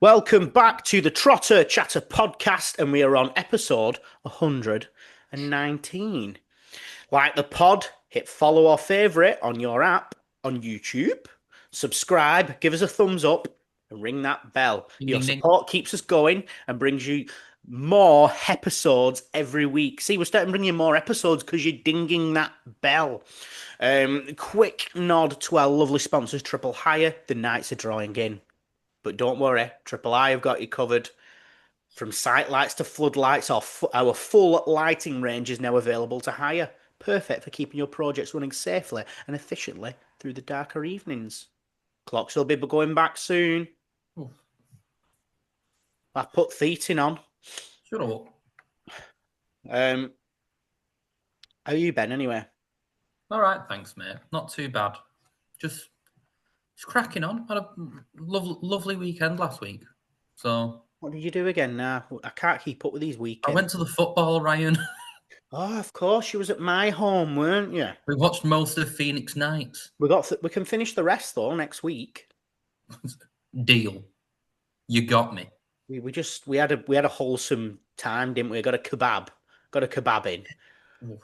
Welcome back to the Trotter Chatter podcast, and we are on episode 119. Like the pod, hit follow or favourite on your app on YouTube. Subscribe, give us a thumbs up, and ring that bell. Ding, Your ding, ding. support keeps us going and brings you more episodes every week. See, we're starting to bring you more episodes because you're dinging that bell. Quick nod to our lovely sponsors, Triple Hire. The nights are drawing in. But don't worry, Triple I have got you covered. From sight lights to floodlights, our full lighting range is now available to hire. Perfect for keeping your projects running safely and efficiently through the darker evenings. Clocks will be going back soon. Oof. I've put Theatin on. Shut up. How are you, Ben, anyway? All right, thanks, mate. Not too bad. Just cracking on. Had a lovely weekend last week. So What did you do again now? I can't keep up with these I weekends. went to the football, Ryan. Oh, of course, you was at my home, weren't you? We watched most of Phoenix Nights. We can finish the rest though next week. Deal. You got me. We had a wholesome time, didn't we? Got a kebab in, Oof.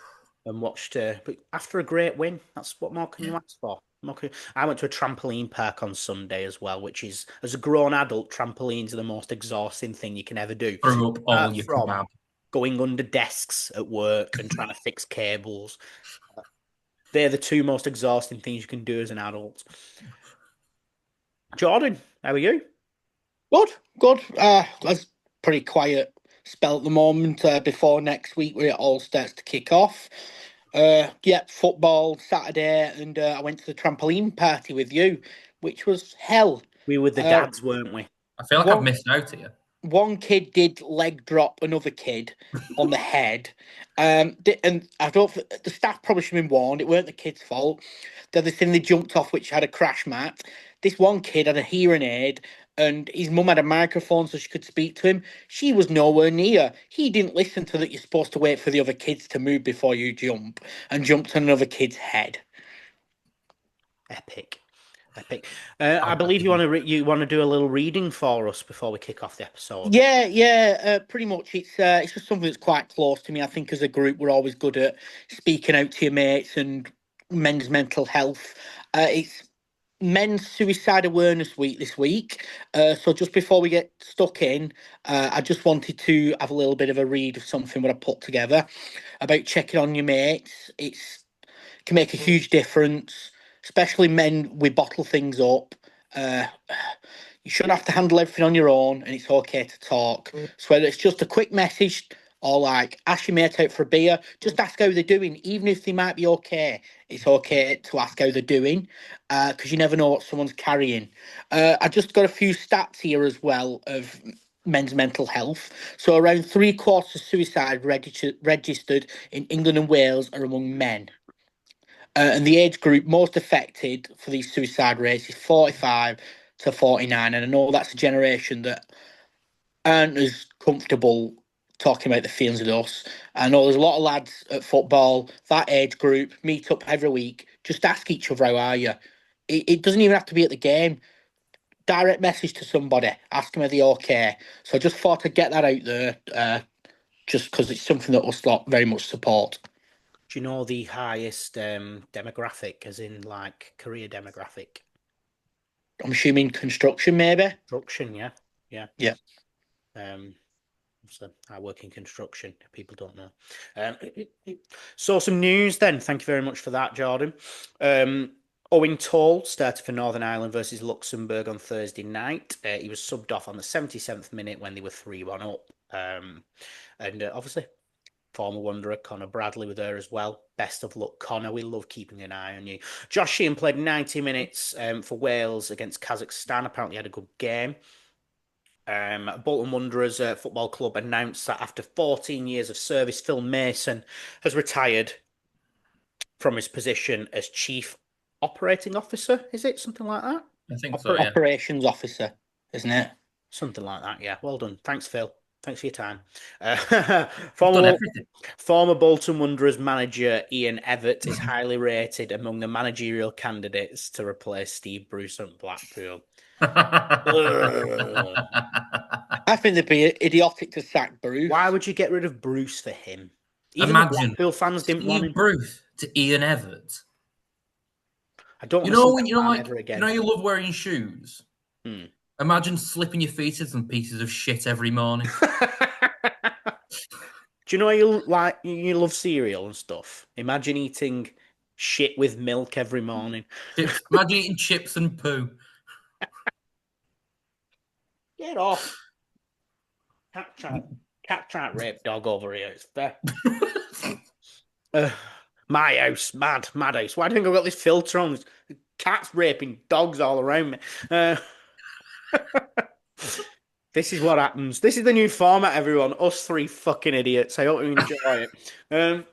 and watched. But after a great win, that's what more can you ask for? I went to a trampoline park on Sunday as well, which is, as a grown adult, trampolines are the most exhausting thing you can ever do. Threw up all Apart your from kebab. going under desks at work and trying to fix cables. They're the two most exhausting things you can do as an adult. Jordan, how are you? Good. That's pretty quiet spell at the moment before next week where it all starts to kick off. Football Saturday, and I went to the trampoline party with you, which was hell. We were the dads, weren't we? I feel like I've missed out here. One kid did leg drop another kid on the head. And I don't. The staff probably should have been warned. It weren't the kid's fault. The other thing they jumped off, which had a crash mat. This one kid had a hearing aid, and his mum had a microphone so she could speak to him. She was nowhere near. He didn't listen to that. You're supposed to wait for the other kids to move before you jump, and jumped on another kid's head. Epic. I believe you want to do a little reading for us before we kick off the episode. Yeah. Pretty much, it's just something that's quite close to me. I think as a group, we're always good at speaking out to your mates and men's mental health. It's Men's Suicide Awareness Week this week. So just before we get stuck in, I just wanted to have a little bit of a read of something that I put together about checking on your mates. It can make a huge difference, especially men. We bottle things up. You shouldn't have to handle everything on your own, and it's okay to talk. So whether it's just a quick message or like ask your mate out for a beer, just ask how they're doing, even if they might be okay. It's okay to ask how they're doing, because you never know what someone's carrying. I just got a few stats here as well of men's mental health. So around 3/4 of suicide registered in England and Wales are among men. And the age group most affected for these suicide rates is 45 to 49. And I know that's a generation that aren't as comfortable talking about the feelings of us. I know there's a lot of lads at football, that age group, meet up every week. Just ask each other, how are you? It doesn't even have to be at the game. Direct message to somebody, ask them are they okay. So I just thought I'd get that out there, just because it's something that us lot very much support. Do you know the highest demographic, as in like career demographic? I'm assuming construction, maybe? Construction, yeah. Yeah. So I work in construction, if people don't know. So some news then. Thank you very much for that, Jordan. Owen Toll started for Northern Ireland versus Luxembourg on Thursday night. He was subbed off on the 77th minute when they were 3-1 up. And obviously, former Wanderer Connor Bradley with her as well. Best of luck, Connor. We love keeping an eye on you. Josh Sheehan played 90 minutes for Wales against Kazakhstan. Apparently had a good game. Bolton Wanderers Football Club announced that after 14 years of service, Phil Mason has retired from his position as Chief Operating Officer. Is it something like that? I think so, yeah. Operations Officer, isn't it? Something like that, yeah. Well done. Thanks, Phil. Thanks for your time. I've done Former, everything. former Bolton Wanderers manager Ian Evatt is highly rated among the managerial candidates to replace Steve Bruce at Blackpool. Ugh. I think they'd be idiotic to sack Bruce. Why would you get rid of Bruce for him? Even the Imagine Blackpool fans didn't want Steve him. Bruce to Ian Evatt. I don't want You to see know that when you know man like ever again. you know you love wearing shoes. Hmm. Imagine slipping your feet in some pieces of shit every morning. Do you know you love cereal and stuff? Imagine eating shit with milk every morning. Chips. Imagine eating chips and poo. Get off. Cat trying to rape dog over here. It's fair. My house, mad house. Why do you think I've got this filter on? There's cats raping dogs all around me. This is what happens. This is the new format, everyone. Us three fucking idiots. I hope you enjoy it.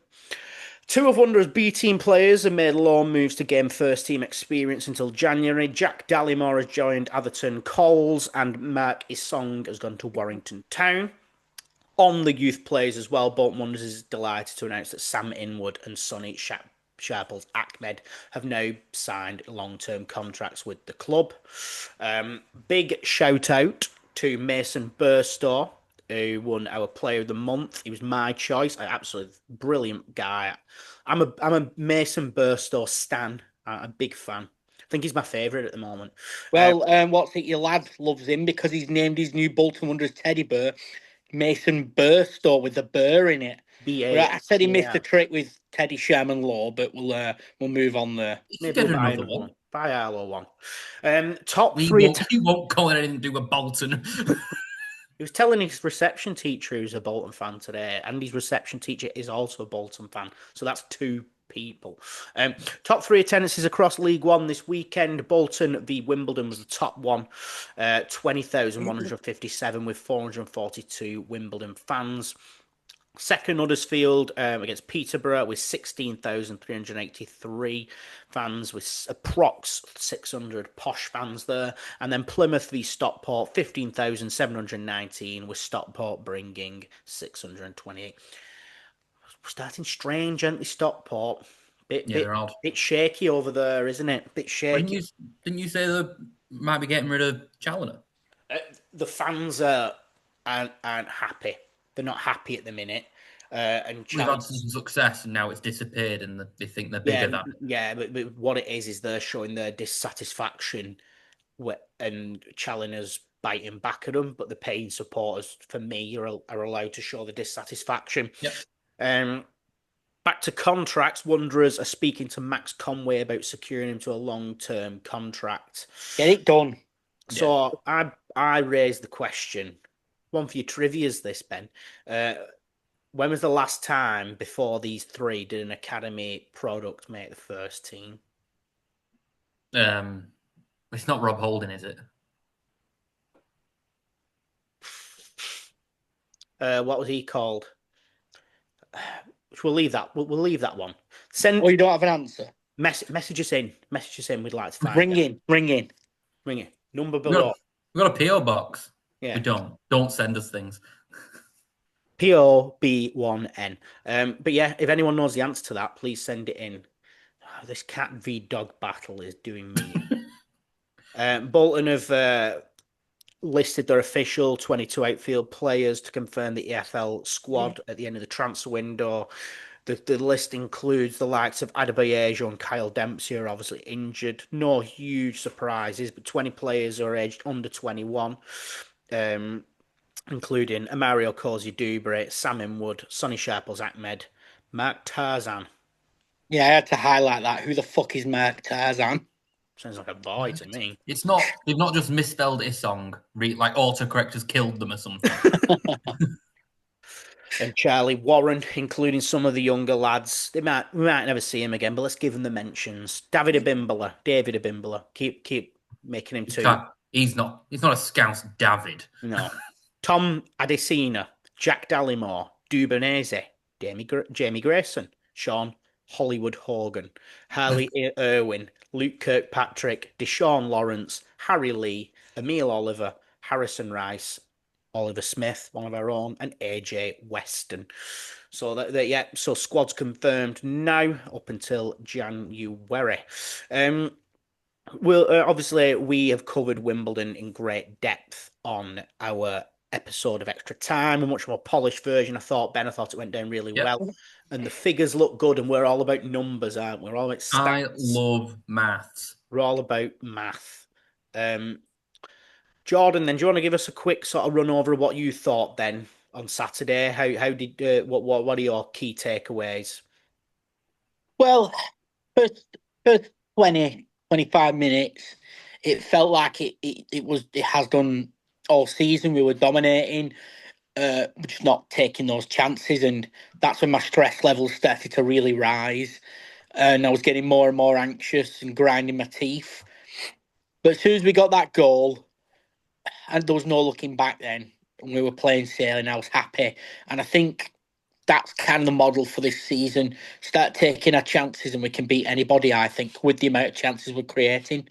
Two of Wanderers' B team players have made loan moves to gain first team experience until January. Jack Dallimore has joined Atherton Coles, and Mark Isong has gone to Warrington Town. On the youth players as well, Bolton Wanderers is delighted to announce that Sam Inwood and Sonny Sharples Ahmed have now signed long-term contracts with the club. Big shout out to Mason Burstow, who won our Player of the Month. He was my choice. An absolutely brilliant guy. I'm a Mason Burstow stan. I'm a big fan. I think he's my favourite at the moment. Well, what's it? Your lad loves him because he's named his new Bolton Wanderers teddy bear Mason Burstow with the burr in it. BA. But I said he missed the trick with Teddy Sherman Law, but we'll move on there. You Maybe can we'll get buy another another one. Buy Arlo one. Top He three. won't go in and do a Bolton. He was telling his reception teacher who's a Bolton fan today, and his reception teacher is also a Bolton fan. So that's two people. Top three attendances across League One this weekend. Bolton v Wimbledon was the top one. 20,157 with 442 Wimbledon fans. Second, Huddersfield against Peterborough with 16,383 fans, with approx 600 posh fans there. And then Plymouth v Stockport, 15,719, with Stockport bringing 628. We're starting strange, aren't we, Stockport? They're odd. Bit shaky over there, isn't it? Bit shaky. Didn't you say they might be getting rid of Challoner? The fans aren't happy. They're not happy at the minute. And We've had some success, and now it's disappeared, and they think they're bigger than. Yeah, but what it is they're showing their dissatisfaction, and Challinger's biting back at them. But the paying supporters, for me, are allowed to show the dissatisfaction. Yep. Back to contracts, Wanderers are speaking to Max Conway about securing him to a long-term contract. Get it done. So yeah. I raised the question. One for your trivia's this, Ben. When was the last time before these three did an academy product make the first team? It's not Rob Holding, is it? What was he called? We'll leave that. We'll leave that one. Oh, you don't have an answer? Message us in. Message us in. We'd like to find Ring out. Ring in. Number below. We've got a PO box. Yeah. We don't. Don't send us things. POB1N. But yeah, if anyone knows the answer to that, please send it in. Oh, this cat v dog battle is doing me. Bolton have listed their official 22 outfield players to confirm the EFL squad at the end of the transfer window. The list includes the likes of Adebayo and Kyle Dempsey, who are obviously injured. No huge surprises, but 20 players are aged under 21. Including Amario Cozy-Dubre, Sam Inwood, Sonny Sharples Ahmed, Mark Tarzan. Yeah, I had to highlight that. Who the fuck is Mark Tarzan? Sounds like a boy to me. It's not. They've not just misspelled Isong. Like autocorrect has killed them or something. And Charlie Warren, including some of the younger lads. We might never see him again, but let's give them the mentions. David Abimbola. Keep making him too. He's not a Scouse David. No. Tom Adesina, Jack Dallimore, Dubonese, Jamie Grayson, Sean Hollywood Hogan, Harley Irwin, Luke Kirkpatrick, Deshaun Lawrence, Harry Lee, Emil Oliver, Harrison Rice, Oliver Smith, one of our own, and AJ Weston. So so squad's confirmed now up until January. Well, obviously we have covered Wimbledon in great depth on our episode of Extra Time, a much more polished version. I thought it went down really Yep. well, and the figures look good. And we're all about numbers, aren't we? We're all about stats. I love maths. We're all about math. Jordan, then do you want to give us a quick sort of run over of what you thought then on Saturday? How did what are your key takeaways? Well, first 20, 25 minutes, it felt like it has done all season. We were dominating, just not taking those chances, and that's when my stress levels started to really rise, and I was getting more and more anxious and grinding my teeth. But as soon as we got that goal, and there was no looking back then, and we were playing sailing, I was happy, and I think that's kind of the model for this season. Start taking our chances and we can beat anybody, I think, with the amount of chances we're creating.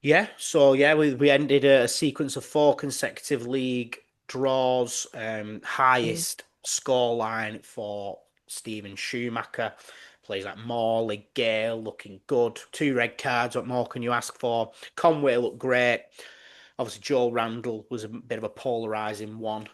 Yeah, so yeah, we ended a sequence of 4 consecutive league draws, highest scoreline for Steven Schumacher. Players like Morley, Gale looking good. 2 red cards, what more can you ask for? Conway looked great. Obviously, Joel Randall was a bit of a polarising one.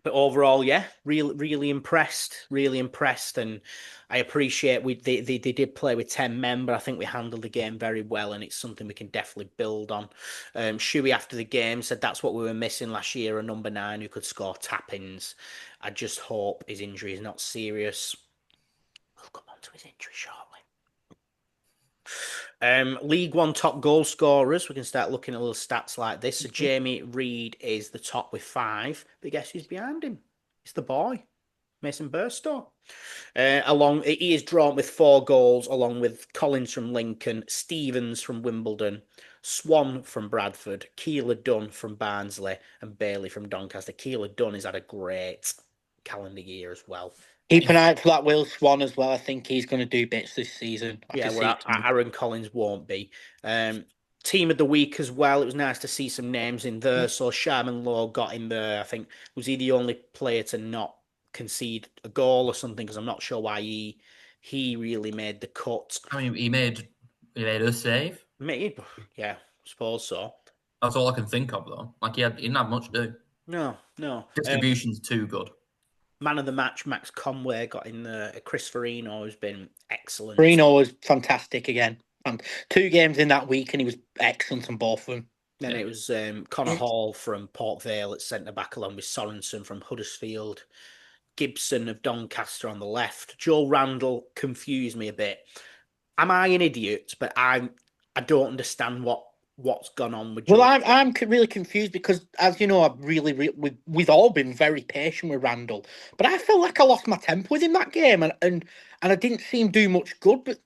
But overall, yeah, really impressed, and I appreciate they did play with 10 men, but I think we handled the game very well, and it's something we can definitely build on. Shuey after the game said that's what we were missing last year, a number 9 who could score tap-ins. I just hope his injury is not serious. We'll come on to his injury shortly. League One top goal scorers. We can start looking at little stats like this. So Jamie Reid is the top with 5, but guess who's behind him? It's the boy, Mason Burstow. He is drawn with 4 goals, along with Collins from Lincoln, Stevens from Wimbledon, Swan from Bradford, Keeler Dunn from Barnsley, and Bailey from Doncaster. Keeler Dunn has had a great calendar year as well. Keep an eye out for that Will Swan as well. I think he's going to do bits this season. Aaron Collins won't be. Team of the week as well. It was nice to see some names in there. So Sharman Lowe got in there. I think, was he the only player to not concede a goal or something? Because I'm not sure why he really made the cut. I mean, he made a save. Maybe, yeah, I suppose so. That's all I can think of, though. Like, he didn't have much to do. No. Distribution's too good. Man of the match, Max Conway got in there. Chris Farino has been excellent. Farino was fantastic again. 2 games in that week, and he was excellent on both of them. Then it was Connor Hall from Port Vale at centre-back, along with Sorensen from Huddersfield. Gibson of Doncaster on the left. Joel Randall confused me a bit. Am I an idiot? But I don't understand what's gone on with Joel. Well, I'm really confused because, as you know, we've all been very patient with Randall, but I felt like I lost my temper with him that game, and I didn't see him do much good. But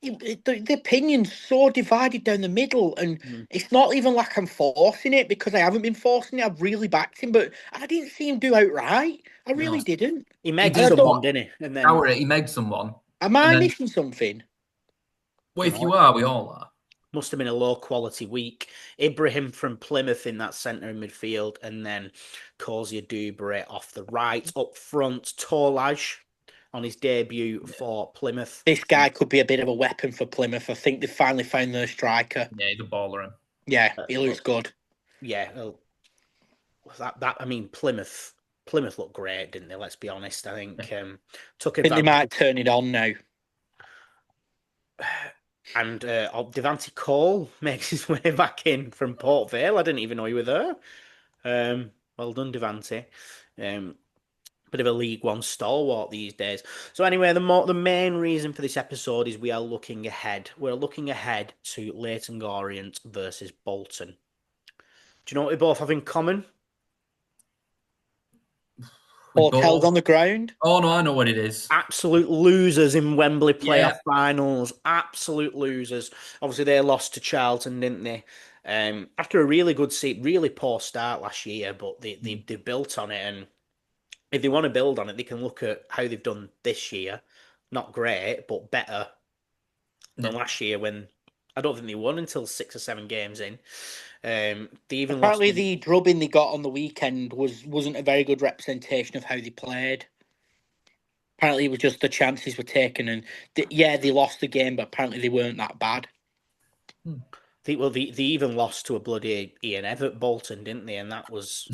the opinion's so divided down the middle, and it's not even like I'm forcing it, because I haven't been forcing it. I've really backed him, but I didn't see him do outright. I really didn't. He made someone, didn't he? And then he made someone. Am I missing something? Well, if you are, we all are. Must have been a low quality week. Ibrahim from Plymouth in that centre in midfield, and then Kozia Dubre off the right. Up front, Tolaj on his debut for Plymouth. This guy could be a bit of a weapon for Plymouth. I think they finally found their striker. Yeah, he's a baller. Yeah, he looks good. Yeah, I mean, Plymouth looked great, didn't they? Let's be honest. I think took advantage. They might turn it on now. And Devante Cole makes his way back in from Port Vale. I didn't even know you were there. Well done, Devante. Bit of a League One stalwart these days. So anyway, the main reason for this episode is we are looking ahead. We're looking ahead to Leyton Orient versus Bolton. Do you know what we both have in common? Hotels on the ground. Oh no, I know what it is. Absolute losers in Wembley playoff finals. Absolute losers. Obviously, they lost to Charlton, didn't they? After a really good really poor start last year, but they built on it, and if they want to build on it, they can look at how they've done this year. Not great, but better than last year, when I don't think they won until 6 or 7 games in. They even Apparently, lost. the drubbing they got on the weekend wasn't a very good representation of how they played. Apparently, it was just the chances were taken, and they lost the game, but apparently they weren't that bad. They even lost to a bloody Ian Evatt Bolton, didn't they? And that was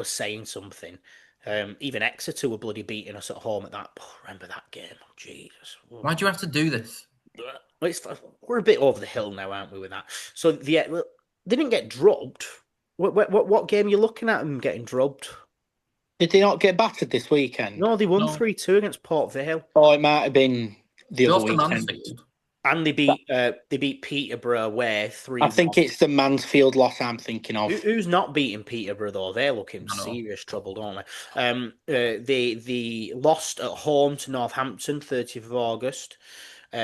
saying something. Even Exeter were bloody beating us at home at that. Oh, remember that game? Oh, Jesus. Why'd you have to do this? We're a bit over the hill now, aren't we, with that? So they didn't get drubbed. What game are you looking at them getting drubbed? Did they not get battered this weekend? No, they won No. 3-2 against Port Vale. Oh, it might have been the They other lost to weekend. Mansfield. And they beat Peterborough away 3-1. I think it's the Mansfield loss I'm thinking of. Who's not beating Peterborough though? They're looking I know. serious trouble, don't they? They lost at home to Northampton 30th of August.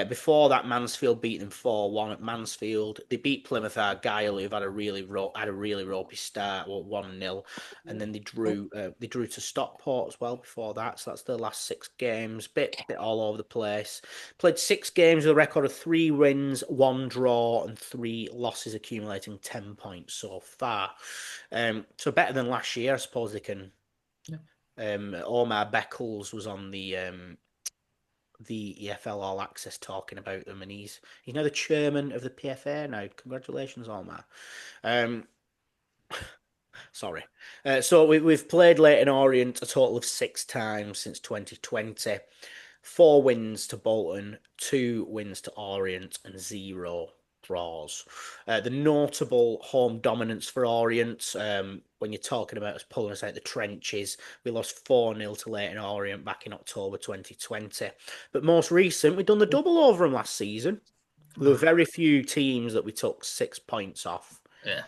Before that, Mansfield beat them 4-1 at Mansfield. They beat Plymouth Argyle, who've had a really ropey start, 1-0, and then they drew to Stockport as well before that. So that's their last 6 games, bit all over the place. Played 6 games with a record of 3 wins, 1 draw, and 3 losses, accumulating 10 points so far. So better than last year, I suppose they can. Yeah. Omar Beckles was on the EFL All Access talking about them, and he's now the chairman of the PFA now. Congratulations, Omar. Sorry. So we've played Leyton Orient a total of 6 times since 2020. 4 wins to Bolton, 2 wins to Orient, and 0 draws. The notable home dominance for Orient, when you're talking about us pulling us out the trenches, we lost 4-0 to Leyton Orient back in October 2020. But most recent, we've done the double over them last season. There were very few teams that we took 6 points off. Yeah.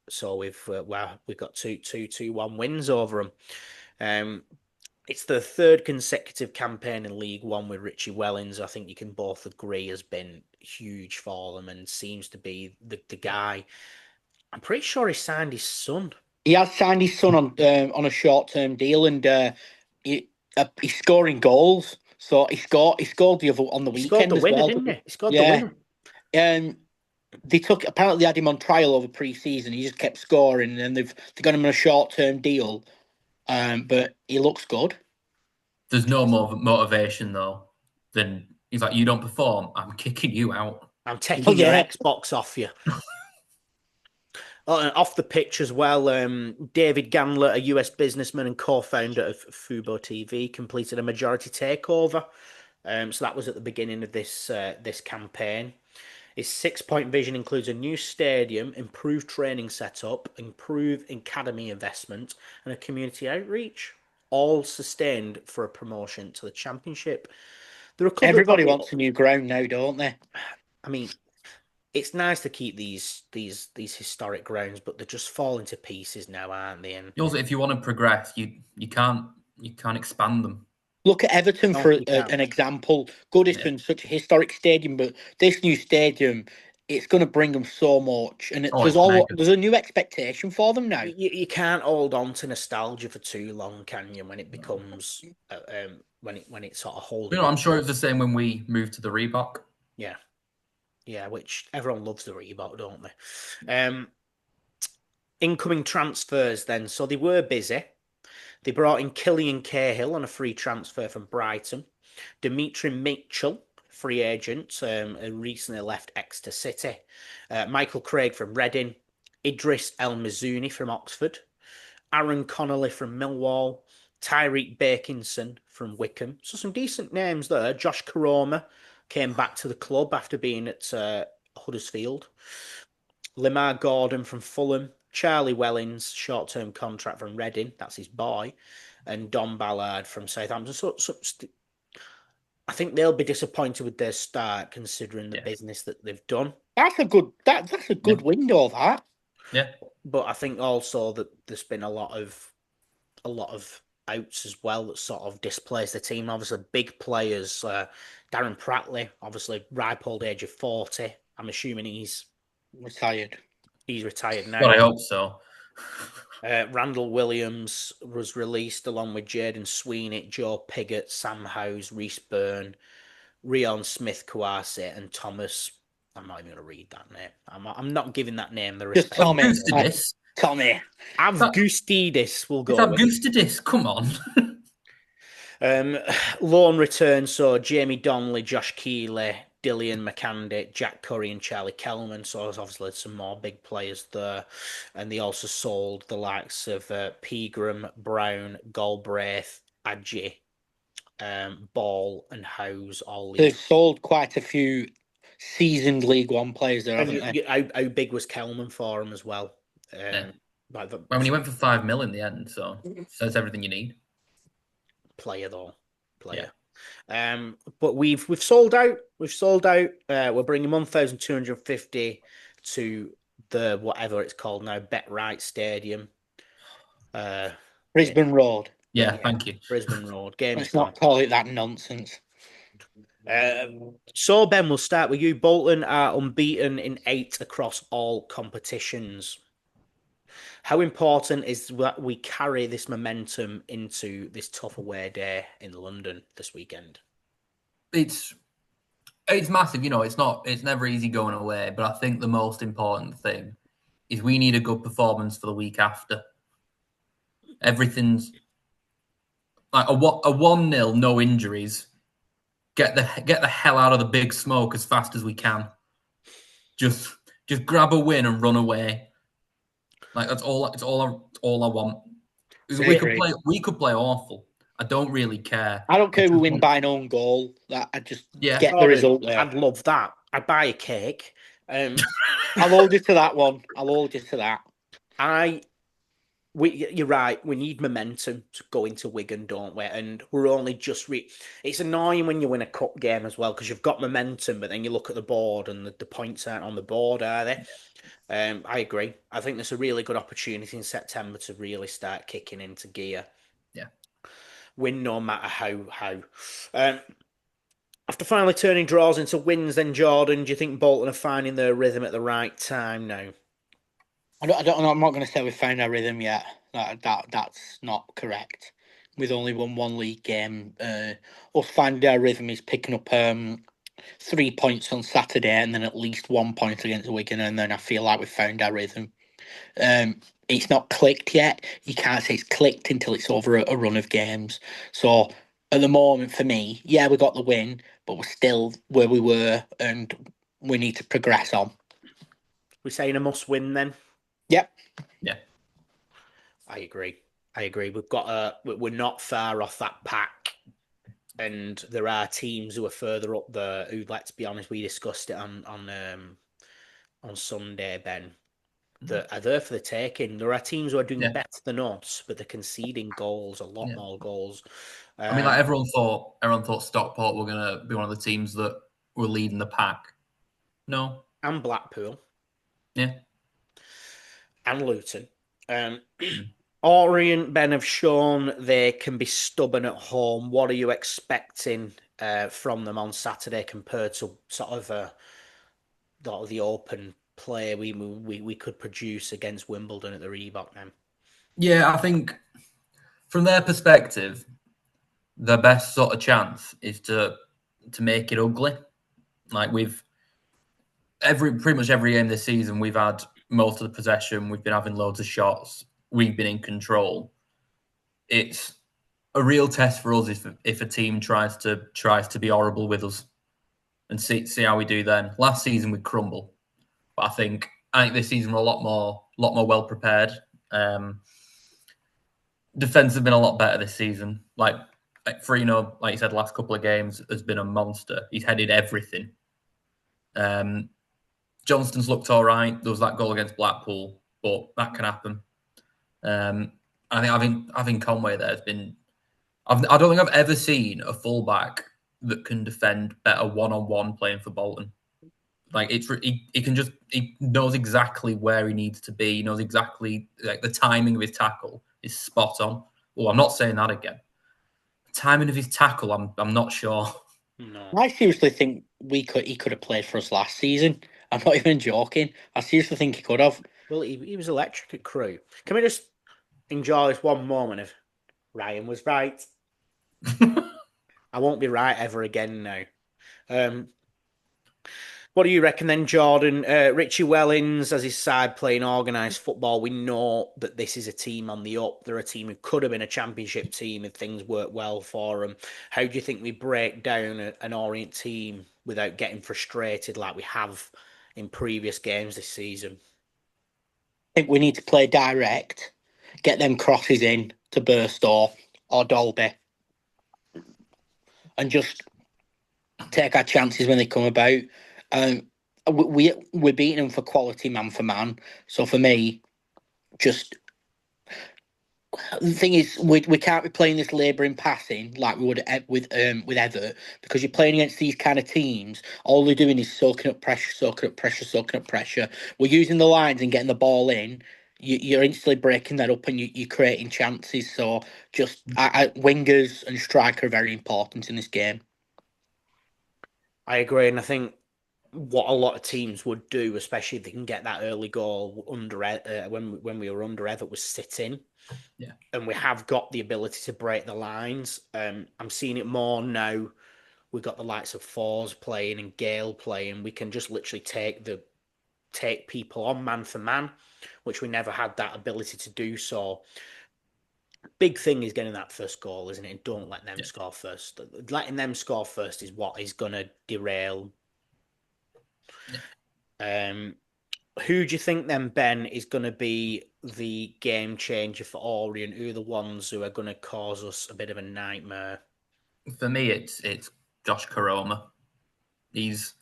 So we've got 2-1 wins over them. It's the 3rd consecutive campaign in League One with Richie Wellings. I think you can both agree has been huge for them and seems to be the guy. I'm pretty sure he signed his son. He has signed his son on a short-term deal, and he's scoring goals. So he scored the other on the weekend scored the as winner, well. didn't he? He scored the winner. Apparently had him on trial over pre-season. He just kept scoring, and then they've got him on a short-term deal. But he looks good. There's no more motivation though than he's like, you don't perform, I'm kicking you out. I'm taking your Xbox off you. Off the pitch as well, David Gandler, a US businessman and co-founder of Fubo TV, completed a majority takeover. So that was at the beginning of this campaign. His 6-point vision includes a new stadium, improved training setup, improved academy investment, and a community outreach, all sustained for a promotion to the Championship. Everybody wants a new ground now, don't they? I mean, it's nice to keep these historic grounds, but they're just falling to pieces now, aren't they? And also, if you want to progress, you can't expand them. Look at Everton for an example. Goodison, such a historic stadium, but this new stadium, it's going to bring them so much, and there's a new expectation for them now. You can't hold on to nostalgia for too long, can you? When it becomes when it sort of holds. I'm sure it was the same when we moved to the Reebok. Yeah, which everyone loves the Reebok, don't they? Incoming transfers then. So they were busy. They brought in Killian Cahill on a free transfer from Brighton. Dimitri Mitchell, free agent, recently left Exeter City. Michael Craig from Reading. Idris El Mizouni from Oxford. Aaron Connolly from Millwall. Tyreek Bakinson from Wickham. So some decent names there. Josh Karoma came back to the club after being at Huddersfield. Lamar Gordon from Fulham. Charlie Wellings, short-term contract from Reading. That's his boy. And Don Ballard from Southampton. So I think they'll be disappointed with their start, considering the business that they've done. That's a good window, that. Yeah. But I think also that there's been a lot of outs as well that sort of displays the team. Obviously, big players. Darren Prattley, obviously, ripe old age of 40. I'm assuming he's retired. He's retired now. Well, I hope so. Randall Williams was released along with Jaden Sweeney, Joe Piggott, Sam Howes, Reece Byrne, Rion Smith Kouassi, and Thomas I'm not even going to read that name. I'm not giving that name the Just respect. Tommy. Augustidis. Tommy. Avgustidis will It's go with. Augustidis. Come on. Loan return, so Jamie Donnelly, Josh Keeley, Dillian McCandy, Jack Curry and Charlie Kellman. So there's obviously some more big players there. And they also sold the likes of Pegram, Brown, Galbraith, Adji, Ball and Howes all They've leave. sold quite a few seasoned League One players there, And haven't they? how big was Kellman for him as well? Yeah. Like the I mean, he went for 5 mil in the end, so that's everything you need. player though. Player. Yeah. But we've sold out. We've sold out. We're bringing 1,250 to the whatever it's called now, Bet Right Stadium. Brisbane Road. Yeah, thank you. Brisbane Road. Game's Let's gone. not call it that nonsense. So Ben, we'll start with you. Bolton are unbeaten in 8 across all competitions. How important is that we carry this momentum into this tough away day in London this weekend? It's massive, it's never easy going away, but I think the most important thing is we need a good performance for the week after. Everything's like a 1-0, no injuries. Get the hell out of the big smoke as fast as we can. Just grab a win and run away. Like that's all I want. We could play awful. I don't really care. I don't care if we win by an own goal. That I just get the result there. I'd love that. I'd buy a cake. I'll hold you to that one. I'll hold you to that. You're right. We need momentum to go into Wigan, don't we? And we're only just It's annoying when you win a cup game as well because you've got momentum, but then you look at the board and the points aren't on the board, are they? I agree. I think there's a really good opportunity in September to really start kicking into gear. Yeah. Win no matter how. After finally turning draws into wins, then Jordan, do you think Bolton are finding their rhythm at the right time now? I don't know. I'm not going to say we found our rhythm yet. That's not correct. We've only won one league game. Us finding our rhythm is picking up 3 points on Saturday and then at least 1 point against Wigan, and then I feel like we've found our rhythm. It's not clicked yet. You can't say it's clicked until it's over a run of games. So at the moment, for me, yeah, we got the win, but we're still where we were, and we need to progress on. We're saying a must-win then. Yep. Yeah. I agree. We're not far off that pack, and there are teams who are further up there. Who, let's be honest, we discussed it on Sunday, Ben. That are there for the taking. There are teams who are doing better than us, but they're conceding goals, a lot more goals. I mean, like everyone thought Stockport were going to be one of the teams that were leading the pack. No. And Blackpool. Yeah. And Luton. Orient, Ben, have shown they can be stubborn at home. What are you expecting from them on Saturday compared to sort of the open play we could produce against Wimbledon at the Reebok then? Yeah, I think from their perspective, the best sort of chance is to make it ugly. Like pretty much every game this season, we've had most of the possession. We've been having loads of shots. We've been in control. It's a real test for us if a team tries to be horrible with us, and see how we do then. Last season we crumble, but I think this season we're a lot more well prepared. Defense has been a lot better this season. Like Frino, like you said, last couple of games has been a monster. He's headed everything. Johnston's looked all right. There was that goal against Blackpool, but that can happen. I think having Conway there has been. I don't think I've ever seen a fullback that can defend better one-on-one playing for Bolton. Like he knows exactly where he needs to be. He knows exactly like the timing of his tackle is spot on. Well, I'm not saying that again. The timing of his tackle, I'm not sure. No. I seriously think he could have played for us last season. I'm not even joking. I seriously think he could have. Well, he was electric at Crewe. Can we just enjoy this one moment of Ryan was right? I won't be right ever again now. What do you reckon then, Jordan? Richie Wellings as his side playing organised football. We know that this is a team on the up. They're a team who could have been a championship team if things worked well for them. How do you think we break down an Orient team without getting frustrated like we have in previous games this season? I think we need to play direct, get them crosses in to Burstow or Dolby, and just take our chances when they come about. We're beating them for quality man for man. So for me, just the thing is, we can't be playing this labouring passing like we would with Everett, because you're playing against these kind of teams. All they're doing is soaking up pressure, soaking up pressure, soaking up pressure. We're using the lines and getting the ball in. You're instantly breaking that up and you're creating chances. So just wingers and striker are very important in this game. I agree, and I think what a lot of teams would do, especially if they can get that early goal under when we were under Everett, was sit in. Yeah. And we have got the ability to break the lines. I'm seeing it more now. We've got the likes of Fours playing and Gale playing. We can just literally take people on man for man, which we never had that ability to do. So big thing is getting that first goal, isn't it? Don't let them score first. Letting them score first is what is going to derail. Who do you think then, Ben, is going to be the game changer for Orient? Who are the ones who are going to cause us a bit of a nightmare? For me, it's Josh Karoma. He's,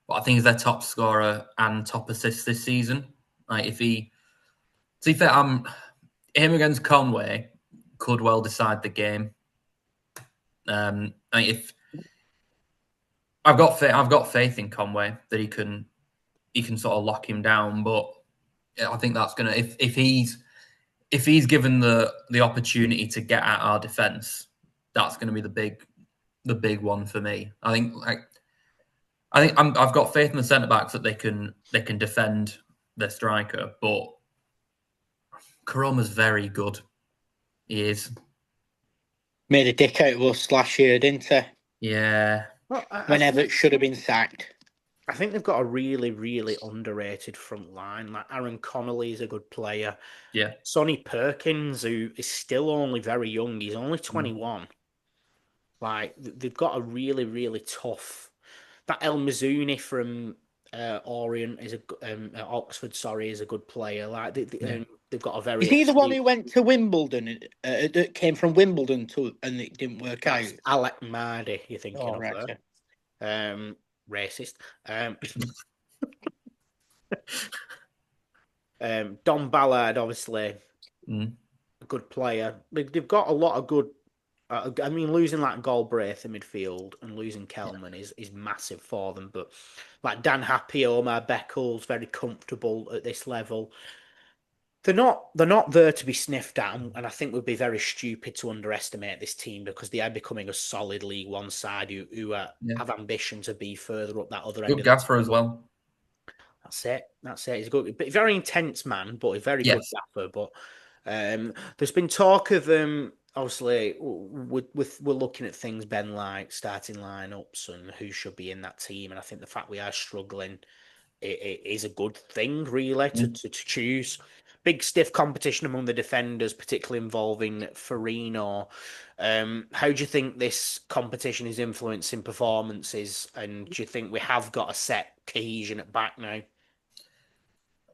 I think, he's their top scorer and top assist this season. Like, if he, to be fair, him against Conway could well decide the game. If I've got faith in Conway that he can sort of lock him down, but I think that's gonna, if he's given the opportunity to get at our defense, that's going to be the big one for me. I've got faith in the centre backs that they can defend their striker, but Karoma's very good. He is. Made a dick out of us last year, didn't he? Yeah. Well, whenever it should have been sacked. I think they've got a really, really underrated front line. Like Aaron Connolly is a good player. Yeah. Sonny Perkins, who is still only very young, he's only 21. Like they've got a really, really tough. That El Mizuni from Orient is Oxford. Sorry, is a good player. Like they've got a very. Is he the one who went to Wimbledon? That came from Wimbledon and it didn't work out. Alec Mardy, you're thinking of right, there. Racist. Don Ballard, obviously, a good player. They've got a lot of good. I mean, losing like Galbraith in midfield and losing Kelman is massive for them. But like Dan Happy, Omar Beckles, very comfortable at this level. They're not there to be sniffed at, and I think we'd be very stupid to underestimate this team because they are becoming a solid League One side who have ambition to be further up that other end. Good gaffer as well. That's it. He's good, but very intense man, but a very good gaffer. But there's been talk of obviously we're looking at things, Ben, like starting lineups and who should be in that team, and I think the fact we are struggling it is a good thing, really, to choose. Big stiff competition among the defenders, particularly involving Farino. How do you think this competition is influencing performances? And do you think we have got a set cohesion at back now?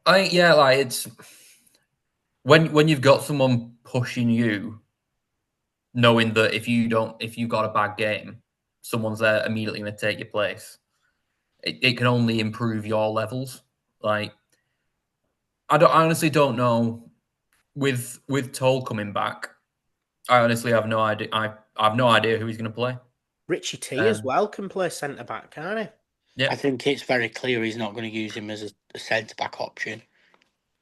Like it's when you've got someone pushing you, knowing that if you got a bad game, someone's there immediately going to take your place. It can only improve your levels. Like, I honestly don't know. With Toll coming back, I honestly have no idea. I have no idea who he's going to play. Richie T as well can play centre back, can't he? Yeah, I think it's very clear he's not going to use him as a centre back option.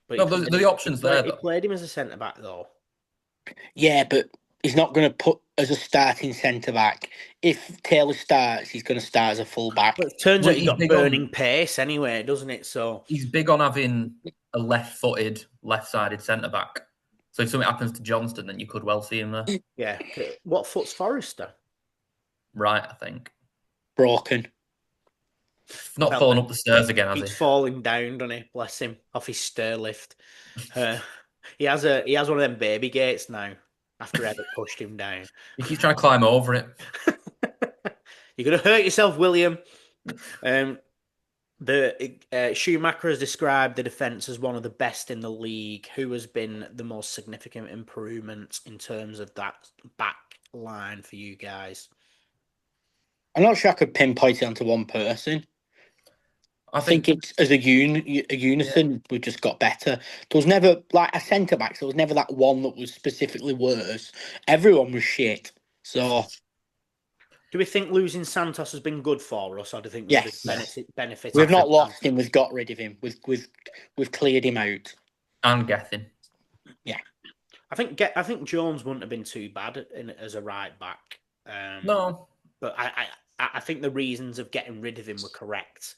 But no, the options there. He played him as a centre back though. Yeah, but he's not going to put as a starting centre back. If Taylor starts, he's going to start as a full back. But it turns out he's got burning pace anyway, doesn't it? So he's big on having a left-footed, left-sided centre back. So if something happens to Johnston, then you could well see him there. Yeah. What foot's Forrester? Right, I think. Broken. Not Well, falling up the stairs again, has he's he? falling down, doesn't he? Bless him, off his stair lift. Uh, he has one of them baby gates now. After Eddie pushed him down. He keeps trying to climb over it. You're gonna hurt yourself, William. Um, the Schumacher has described the defence as one of the best in the league. Who has been the most significant improvement in terms of that back line for you guys? I'm not sure I could pinpoint it onto one person. I think it's as a unison, we just got better. There was never like a centre back. There was never that one that was specifically worse. Everyone was shit. So, do we think losing Santos has been good for us, or do you think yes, benefit? We've not lost him. We've got rid of him. We've cleared him out. And Gethin. Yeah, I think Jones wouldn't have been too bad as a right back. No, but I think the reasons of getting rid of him were correct.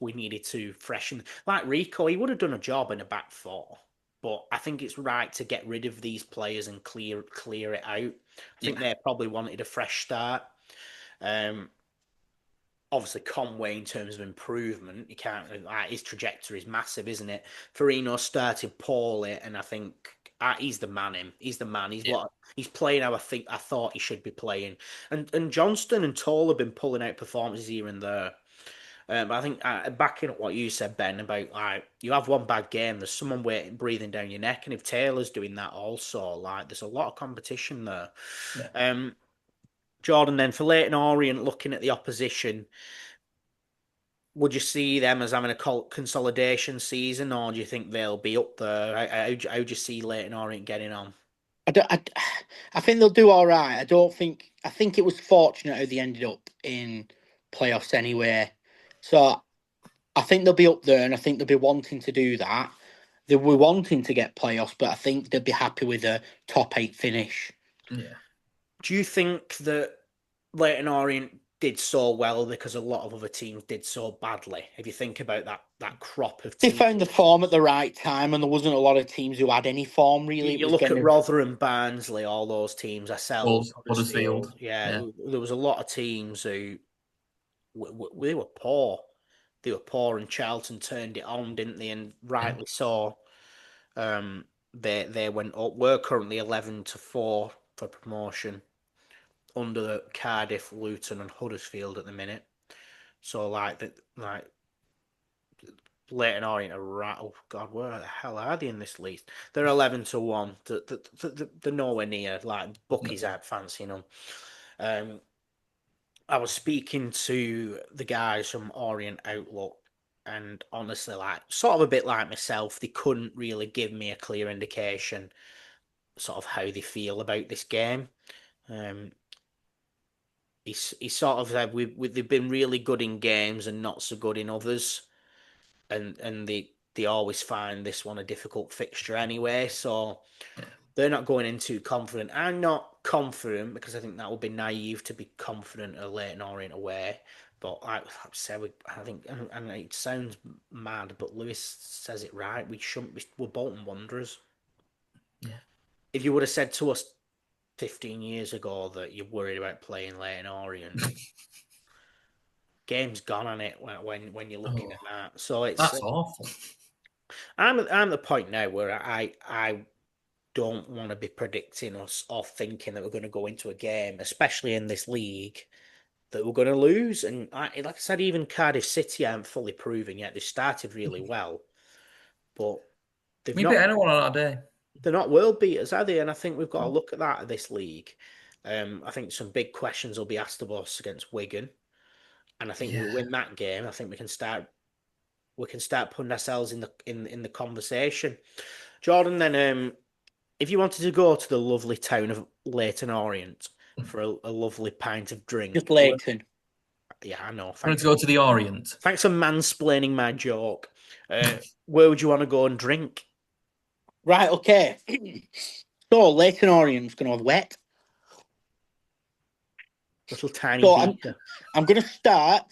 We needed to freshen, like Rico, he would have done a job in a back four, but I think it's right to get rid of these players and clear it out. I think they probably wanted a fresh start. Obviously Conway in terms of improvement, you can't, his trajectory is massive, isn't it? Farino started poorly, and I think he's the man. He's the man. He's playing how I thought he should be playing. And Johnston and Toll have been pulling out performances here and there. But I think backing up what you said, Ben, about you have one bad game, there's someone breathing down your neck, and if Taylor's doing that also, there's a lot of competition there. Yeah. Jordan, then for Leyton Orient, looking at the opposition, would you see them as having a consolidation season, or do you think they'll be up there? How do you see Leyton Orient getting on? I think they'll do all right. I think it was fortunate how they ended up in playoffs anyway. So I think they'll be up there, and I think they'll be wanting to do that. They were wanting to get playoffs, but I think they'll be happy with a top 8 finish. Yeah. Do you think that Leyton Orient did so well because a lot of other teams did so badly? If you think about that crop of teams, they found the form at the right time, and there wasn't a lot of teams who had any form really. You look at Rotherham, Barnsley, all those teams. Ourselves, Huddersfield. Yeah, there was a lot of teams who they were poor. They were poor, and Charlton turned it on, didn't they? And rightly so. They went up. We're currently 11-4 for promotion, under the Cardiff, Luton, and Huddersfield at the minute. So Leyton Orient are right. Oh God, where the hell are they in this league? They're 11-1. They're nowhere near. Bookies aren't fancying them. I was speaking to the guys from Orient Outlook, and honestly, sort of a bit like myself, they couldn't really give me a clear indication, sort of how they feel about this game. He sort of said they've been really good in games and not so good in others, and they always find this one a difficult fixture anyway. So they're not going in too confident. I'm not confident because I think that would be naive to be confident of Leyton Orient away. But I think, and it sounds mad, but Lewis says it right. We shouldn't be. We're Bolton Wanderers. Yeah. If you would have said to us 15 years ago that you're worried about playing Leyton Orient, game's gone on it when you're looking at that. So that's awful. I'm at the point now where I don't want to be predicting us or thinking that we're going to go into a game, especially in this league, that we're going to lose. And like I said, even Cardiff City aren't fully proven yet. They started really well, but they've not beat anyone on that day. They're not world beaters, are they? And I think we've got to look at that at this league. I think some big questions will be asked of us against Wigan, and I think we win that game. I think we can start putting ourselves in the conversation. Jordan, then, if you wanted to go to the lovely town of Leyton Orient for a lovely pint of drink, just Leyton. Yeah, I know. Thanks. Go to the Orient. Thanks for mansplaining my joke. Where would you want to go and drink? Right, okay. So Leyton Orient's going to have wet. Little tiny. So I'm going to start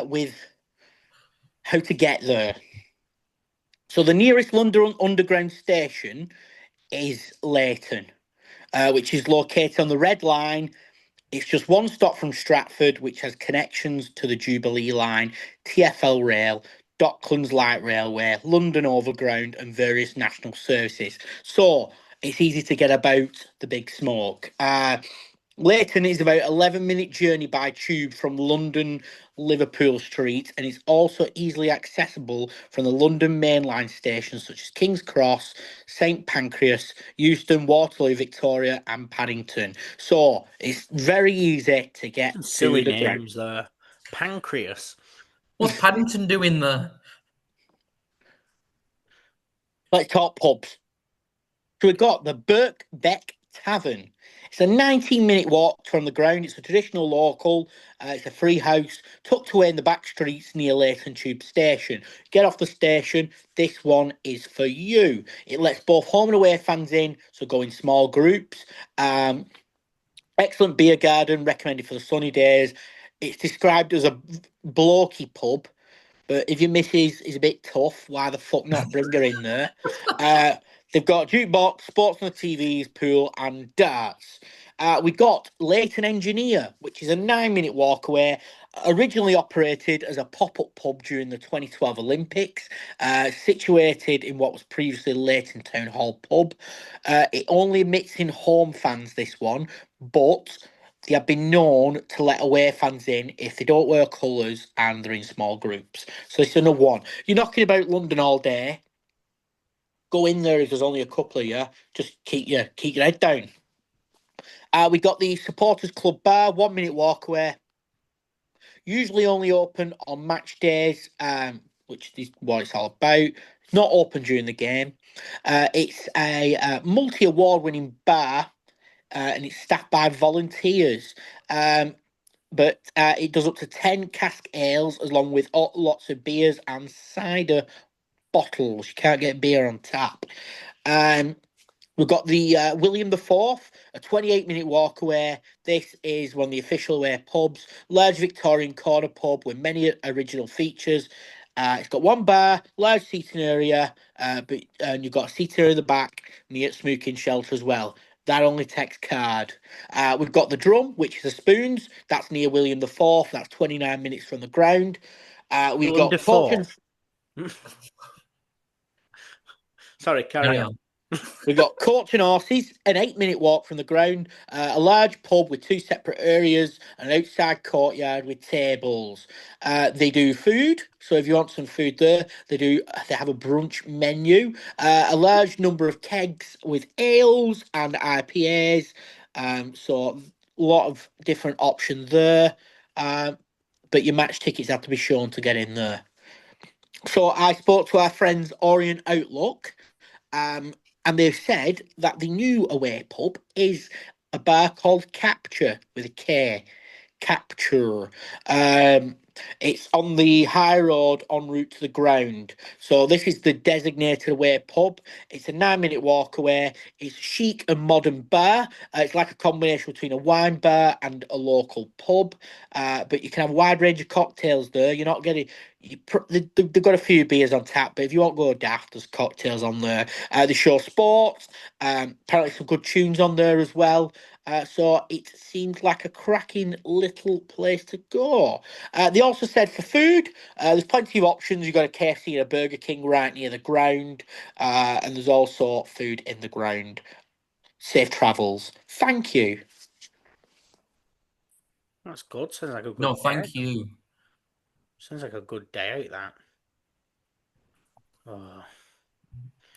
with how to get there. So the nearest London Underground station is Leyton, which is located on the Red Line It's just one stop from Stratford, which has connections to the Jubilee Line, TfL Rail, Docklands Light Railway, London Overground, and various national services. So it's easy to get about the Big Smoke. Leyton is about 11-minute journey by tube from London Liverpool Street, and it's also easily accessible from the London Main Line stations such as King's Cross, St Pancras, Euston, Waterloo, Victoria, and Paddington. So it's very easy to get Some to silly the ground. names there. Pancreas. What's Paddington doing there? Let's talk pubs. So we've got the Birkbeck Tavern. It's a 19-minute walk from the ground. It's a traditional local. It's a free house tucked away in the back streets near Leyton Tube Station. Get off the station. This one is for you. It lets both home and away fans in, so go in small groups. Excellent beer garden, recommended for the sunny days. It's described as a blokey pub, but if your missus is a bit tough, why the fuck not bring her in there? They've got jukebox, sports on the TVs, pool, and darts. We got Leyton Engineer, which is a 9-minute walk away. Originally operated as a pop-up pub during the 2012 Olympics, situated in what was previously Leyton Town Hall pub. It only admits in home fans, this one, but they have been known to let away fans in if they don't wear colours and they're in small groups. So it's another one. You're knocking about London all day. Go in there if there's only a couple of you. Just keep your head down. We got the Supporters Club Bar, 1-minute walk away. Usually only open on match days, which is what it's all about. It's not open during the game. It's a multi-award winning bar, and it's staffed by volunteers. But it does up to 10 cask ales along with lots of beers and cider bottles. You can't get beer on tap. We've got the William IV, a 28-minute walk away. This is one of the official away pubs. Large Victorian corner pub with many original features. It's got one bar, large seating area, and you've got a seating area in the back near smoking shelter as well. That only takes card. We've got the Drum, which is a Spoons. That's near William IV. That's 29 minutes from the ground. We've got Wonderful. Coach Sorry, carry on. We've got Coach and Horses, an 8-minute walk from the ground, a large pub with 2 separate areas, an outside courtyard with tables. They do food, so if you want some food there, they have a brunch menu, a large number of kegs with ales and IPAs, so a lot of different options there. But your match tickets have to be shown to get in there. So I spoke to our friends Orient Outlook, and they've said that the new away pub is a bar called Capture with a K. Capture. It's on the high road en route to the ground. So this is the designated away pub. It's a 9-minute walk away. It's a chic and modern bar. It's like a combination between a wine bar and a local pub. But you can have a wide range of cocktails there. You're not getting. They've got a few beers on tap, but if you won't go daft, there's cocktails on there. They show sports. Apparently some good tunes on there as well. So it seems like a cracking little place to go. They also said for food, there's plenty of options. You've got a KFC and a Burger King right near the ground, and there's also food in the ground. Safe travels. Thank you. That's good. Sounds like a good No, day. thank you. Sounds like a good day out, that. Oh.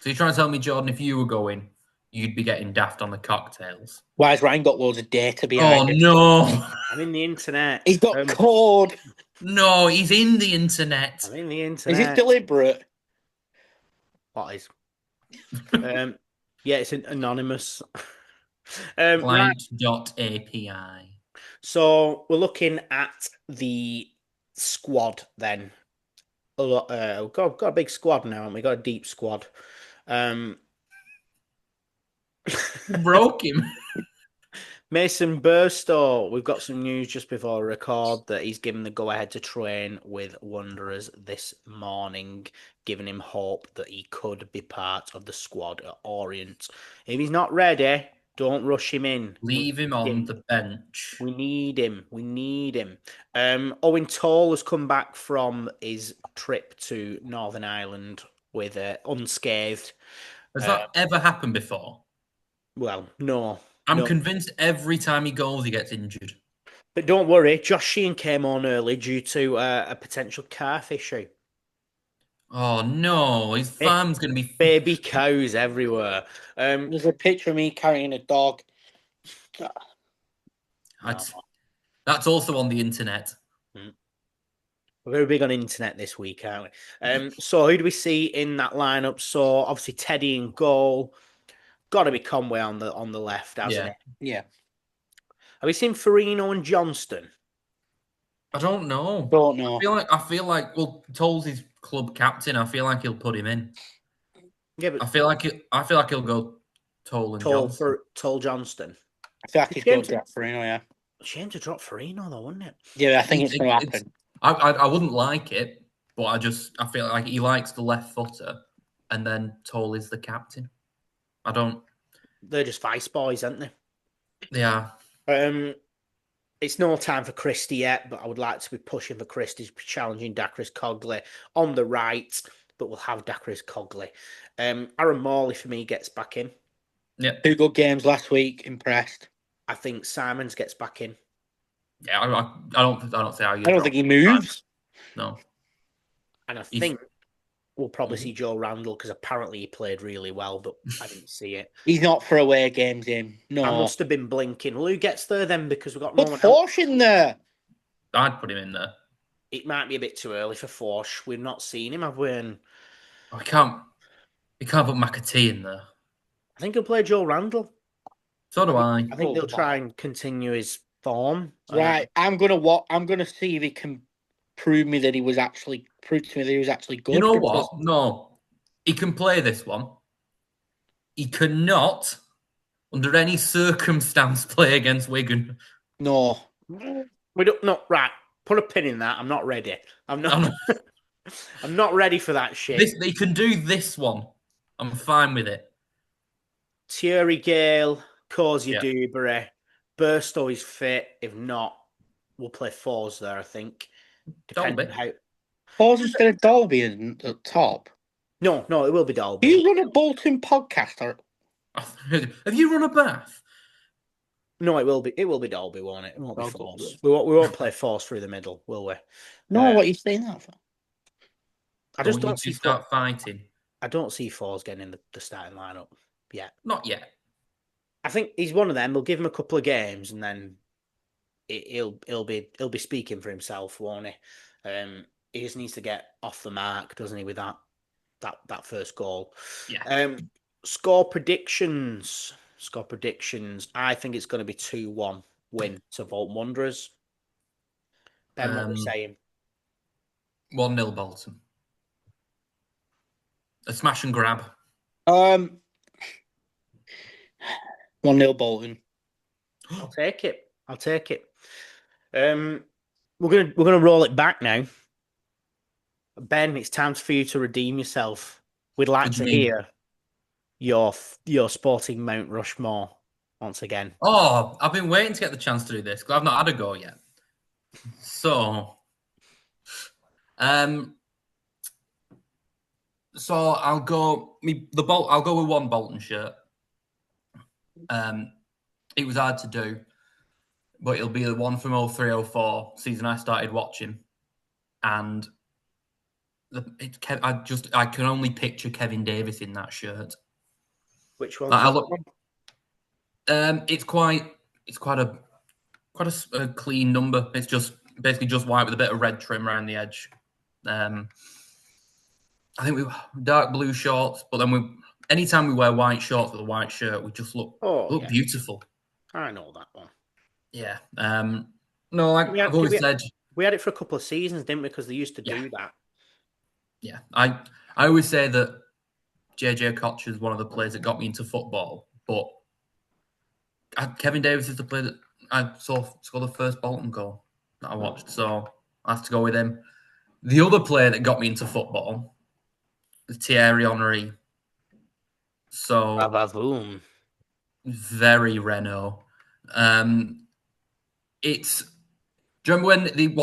So you're trying to tell me, Jordan, if you were going, you'd be getting daft on the cocktails? Why has Ryan got loads of data behind it? No. I'm in the internet. He's got code. No, he's in the internet. I'm in the Is internet. it deliberate? What is? Yeah, it's anonymous. Client.api. So we're looking at the squad then. We've got a big squad now, and we got a deep squad. Broke him. Mason Burstow, we've got some news just before we record that he's given the go-ahead to train with Wanderers this morning, giving him hope that he could be part of the squad at Orient. If he's not ready, Don't rush him in. Leave him on the bench. We need him. We need him. Owen Toll has come back from his trip to Northern Ireland with unscathed. Has that ever happened before? Well, no. I'm convinced every time he goes, he gets injured. But don't worry, Josh Sheehan came on early due to a potential calf issue. Oh no, his farm's going to be baby cows everywhere. There's a picture of me carrying a dog. That's also on the internet. We're very big on internet this week, aren't we? So who do we see in that lineup? So obviously Teddy in goal. Got to be Conway on the left, hasn't it? Yeah. Have we seen Farino and Johnston? I don't know. I feel like well, Toll's his club captain. I feel like he'll put him in. Yeah, but I feel like he'll go Toll and Johnston. Toll Johnston. I feel like he's going to drop Farino, yeah. Shame to drop Farino though, wouldn't it? Yeah, I think it's going to happen. I wouldn't like it, but I feel like he likes the left footer, and then Toll is the captain. They're just vice boys, aren't they? Yeah. It's no time for Christie yet, but I would like to be pushing for Christie to be challenging Dacris Cogley on the right, but we'll have Dacris Cogley. Aaron Morley for me gets back in. Yeah. 2 good games last week. Impressed. I think Simons gets back in. Yeah, I don't see how you. I don't think he moves. No. And I think we'll probably see Joe Randall because apparently he played really well, but I didn't see it. He's not for away games, him. No. I must have been blinking. Well, who gets there then? Because we've got no one Forsh in there. I'd put him in there. It might be a bit too early for Forsh. We've not seen him, have we? And I can't put McAtee in there. I think he'll play Joe Randall. So do I. I think they'll try and continue his form. Right. I'm gonna see if he can prove to me that he was actually good. You know what? No. He can play this one. He cannot, under any circumstance, play against Wigan. No. We don't. No, right. Put a pin in that. I'm not ready. I'm not ready for that shit. They can do this one. I'm fine with it. Thierry Gale, Cozy Dewberry, Burstow is fit. If not, we'll play fours there, I think. Depending on how. Fours instead of Dolby at the top. No, it will be Dolby. Do you run a Bolton podcast? Or... Have you run a Bath? No, it will be Dolby, won't it? It won't be fours. We won't play fours through the middle, will we? No, what are you saying that for? I just don't see start fighting. I don't see fours getting in the starting lineup yet. Not yet. I think he's one of them. We'll give him a couple of games, and then he'll be speaking for himself, won't he? He just needs to get off the mark, doesn't he, with that first goal? Yeah. Score predictions. I think it's going to be 2-1 win to Bolton Wanderers. Ben, what are we saying? 1-0 Bolton. A smash and grab. 1-0 Bolton. I'll take it. We're gonna roll it back now. Ben, it's time for you to redeem yourself. We'd like to hear your sporting Mount Rushmore once again. Oh, I've been waiting to get the chance to do this because I've not had a go yet. So, I'll go. I'll go with one Bolton shirt. It was hard to do, but it'll be the one from 03-04 season I started watching, and I can only picture Kevin Davis in that shirt. Which one? It's quite a clean number. It's just basically just white with a bit of red trim around the edge. I think we dark blue shorts, but then anytime we wear white shorts with a white shirt, we just look beautiful. I know that one. Yeah. No, like I've always said, we had it for a couple of seasons, didn't we? Because they used to do that. Yeah, I always say that JJ Koch is one of the players that got me into football, but Kevin Davis is the player that I saw score the first Bolton goal that I watched, so I have to go with him. The other player that got me into football is Thierry Henry. So Boom. very Renault. It's. Do you remember when it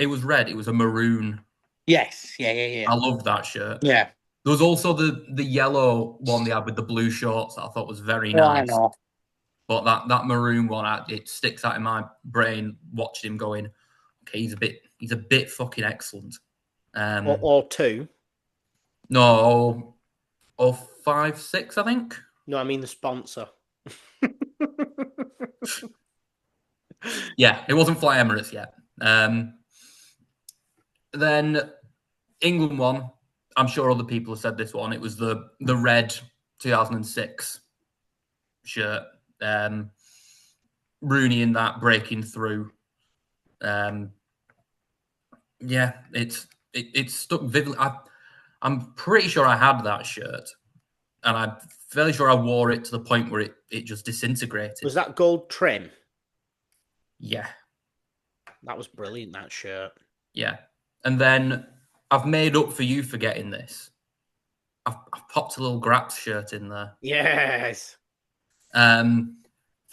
was red? It was a maroon. Yes, yeah. I loved that shirt. Yeah. There was also the yellow one they had with the blue shorts that I thought was very Oh, I nice. know. But that maroon one, it sticks out in my brain watching him going, okay, he's a bit fucking excellent. Or two. No, or 5, 6, I think. No, I mean the sponsor. Yeah, it wasn't Fly Emirates yet. Then England won. I'm sure other people have said this one. It was the red 2006 shirt. Rooney in that breaking through. Yeah, it stuck vividly. I'm pretty sure I had that shirt, and I'm fairly sure I wore it to the point where it just disintegrated. Was that gold trim? Yeah. That was brilliant, that shirt. Yeah. And then I've made up for you for getting this. I've popped a little Graps shirt in there. Yes. For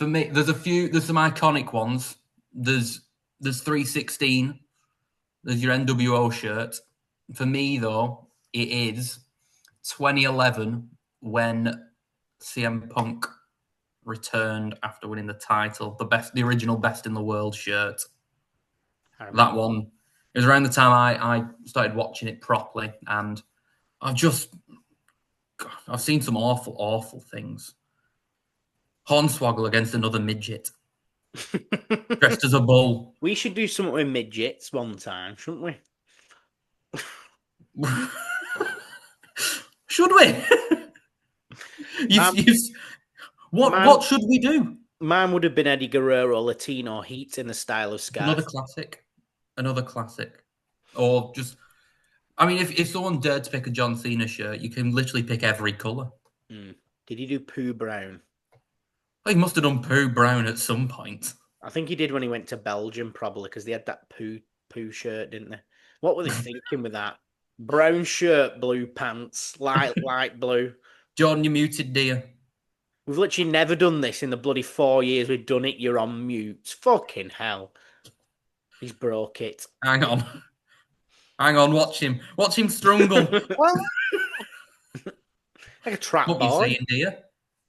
me, there's some iconic ones. There's 316. There's your NWO shirt. For me, though, it is 2011 when CM Punk returned after winning the title. The original Best in the World shirt. That one. It was around the time I started watching it properly, and I've seen some awful, awful things. Hornswoggle against another midget. Dressed as a bull. We should do something with midgets one time, shouldn't we? Should we? What should we do? Mine would have been Eddie Guerrero, Latino Heat in the style of Scarf. Another classic. Or just, I mean, if someone dared to pick a John Cena shirt, you can literally pick every colour. Did he do Pooh Brown? Well, he must have done Pooh Brown at some point. I think he did when he went to Belgium, probably, because they had that Pooh shirt, didn't they? What were they thinking with that? Brown shirt, blue pants, light blue. Jordan, you're muted, dear. We've literally never done this in the bloody 4 years we've done it. You're on mute. Fucking hell. He's broke it. Hang on, watch him struggle. Like a trap What boy. are you saying, dear?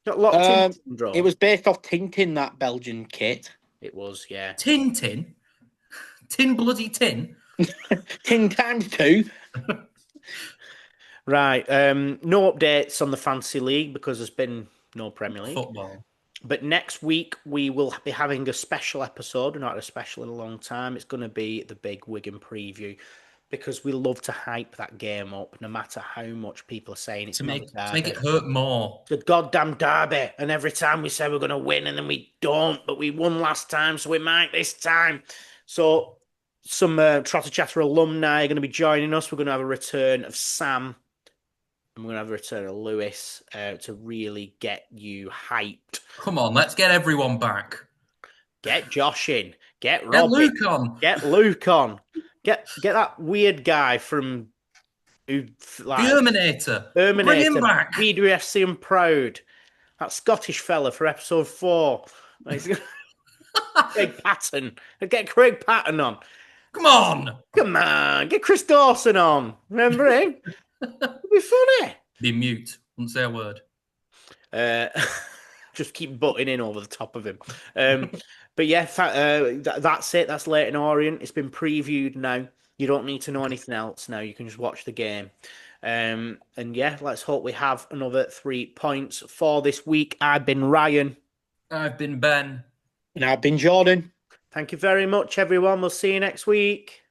Got locked in. It was based off Tintin, that Belgian kit. It was, yeah. Tin bloody tin. 10 times 2. Right. No updates on the Fantasy League because there's been no Premier League. Football. But next week we will be having a special episode. We're not had a special in a long time. It's going to be the big Wigan preview because we love to hype that game up no matter how much people are saying it's to make it hurt more. The goddamn derby. And every time we say we're going to win and then we don't, but we won last time, so we might this time. So some Trotter Chatter alumni are going to be joining us. We're going to have a return of Sam. And we're going to have a return of Lewis to really get you hyped. Come on, let's get everyone back. Get Josh in. Get Robbie. Luke on. Get Luke on. Get that weird guy from the Terminator. Bring him back. BWFC and Proud. That Scottish fella for episode 4. Craig Patton. Get Craig Patton on. Come on. Get Chris Dawson on. Remember him? It'd be funny. Be mute. Wouldn't say a word. Just keep butting in over the top of him. But yeah, that's it. That's Leyton Orient. It's been previewed now. You don't need to know anything else now. You can just watch the game. And yeah, let's hope we have another 3 points for this week. I've been Ryan. I've been Ben. And I've been Jordan. Thank you very much, everyone. We'll see you next week.